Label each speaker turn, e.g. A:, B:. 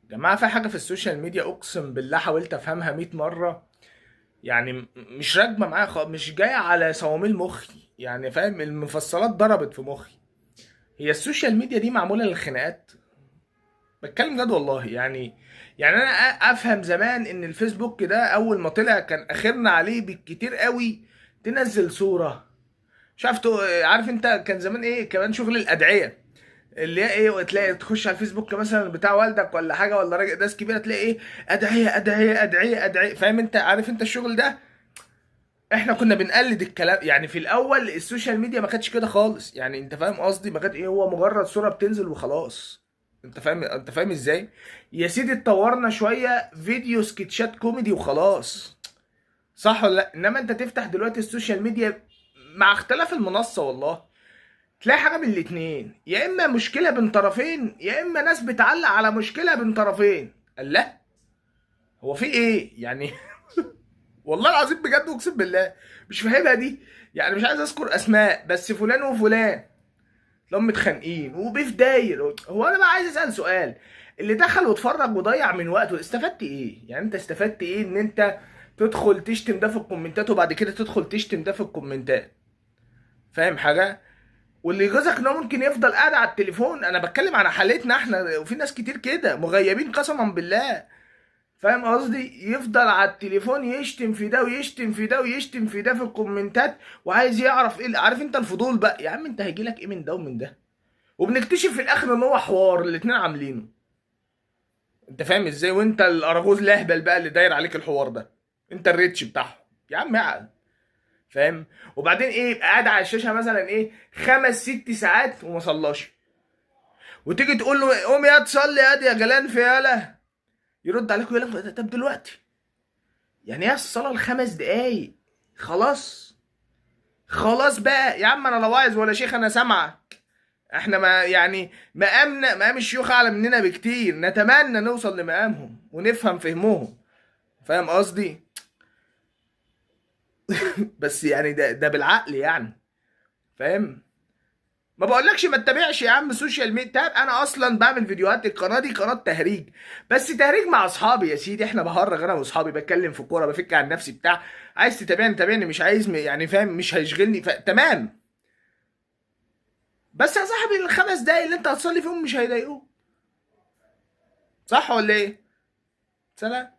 A: جماعة في حاجة في السوشيال ميديا أقسم بالله حاولت أفهمها 100 مرة. يعني مش راكبة معايا مش جاية على صواميل مخي، يعني فاهم، المفصلات ضربت في مخي. هي السوشيال ميديا دي معمولة للخناقات؟ بتكلم جد والله. يعني أنا أفهم زمان إن الفيسبوك ده أول ما طلع كان آخرنا عليه بالكتير قوي تنزل صورة، مش عارف عارف أنت كان زمان إيه كمان شغل الأدعية، اللي هي ايه، وتلاقي تخش على الفيسبوك مثلا بتاع والدك ولا حاجه ولا راجل ناس كبيره، تلاقي ايه، ادعيه ادعيه ادعيه ادعيه، فاهم انت، عارف انت الشغل ده. احنا كنا بنقلد الكلام، يعني في الاول السوشيال ميديا ما كانتش كده خالص، يعني انت فاهم قصدي، ما كانت ايه، هو مجرد صوره بتنزل وخلاص. انت فاهم ازاي. يا سيدي اتطورنا شويه، فيديو سكتشات كوميدي وخلاص، صح ولا لا؟ انما انت تفتح دلوقتي السوشيال ميديا مع اختلاف المنصه والله، تلاقي حاجه من الاتنين، يا اما مشكله بين طرفين، يا اما ناس بتعلق على مشكله بين طرفين. قال لا، هو في ايه يعني؟ والله العظيم بجد اقسم بالله مش فاهمها دي. يعني مش عايز اذكر اسماء، بس فلان وفلان لهم متخانقين وبيف داير. هو انا بقى عايز اسال سؤال، اللي دخل واتفرج وضيع من وقته استفدت ايه؟ يعني انت استفدت ايه ان انت تدخل تشتم ده في الكومنتات وبعد كده تدخل تشتم ده في الكومنتات؟ فاهم حاجه؟ واللي يغيظك ان هو ممكن يفضل قاعد على التليفون، انا بتكلم على حالتنا احنا، وفي ناس كتير كده مغيبين قسما بالله، فاهم قصدي، يفضل على التليفون يشتم في ده ويشتم في ده ويشتم في ده في الكومنتات، وعايز يعرف ايه، عارف انت الفضول بقى، يا عم انت هيجيلك ايه من ده ومن ده؟ وبنكتشف في الاخر ان هو حوار الاتنين عاملينه. انت فاهم ازاي، وانت الاراجوز الاهبل بقى اللي داير عليك الحوار ده، انت الريتش بتاعهم. يا عم اقعد، فاهم. وبعدين ايه، يبقى قاعد على الشاشه مثلا ايه 5 6 ساعات وما صلاش، وتيجي تقول له قوم يا تصلي يا دي يا جلان في يالا، يرد عليك ويقول لك طب دلوقتي، يعني ايه الصلاه ال5 دقايق؟ خلاص، خلاص بقى يا عم، انا لو واعظ ولا شيخ انا سامعك. احنا ما يعني مقامنا مقام الشيوخ اعلى مننا بكتير، نتمنى نوصل لمقامهم ونفهم فهمهم، فاهم قصدي. بس يعني ده بالعقل يعني، فاهم. ما بقولكش ما تتابعش يا عم سوشيال ميديا، تاب، انا اصلا بعمل فيديوهات، القناه دي قناه تهريج، بس تهريج مع اصحابي يا سيدي، احنا بهرج انا واصحابي، بتكلم في الكوره، بفك عن نفسي بتاع، عايز تتابعني تابعني، مش عايز يعني فاهم، مش هيشغلني تمام. بس يا صاحبي ال5 دقايق اللي انت هتصلي فيهم مش هيضايقوك، صح ولا ايه؟ سلام.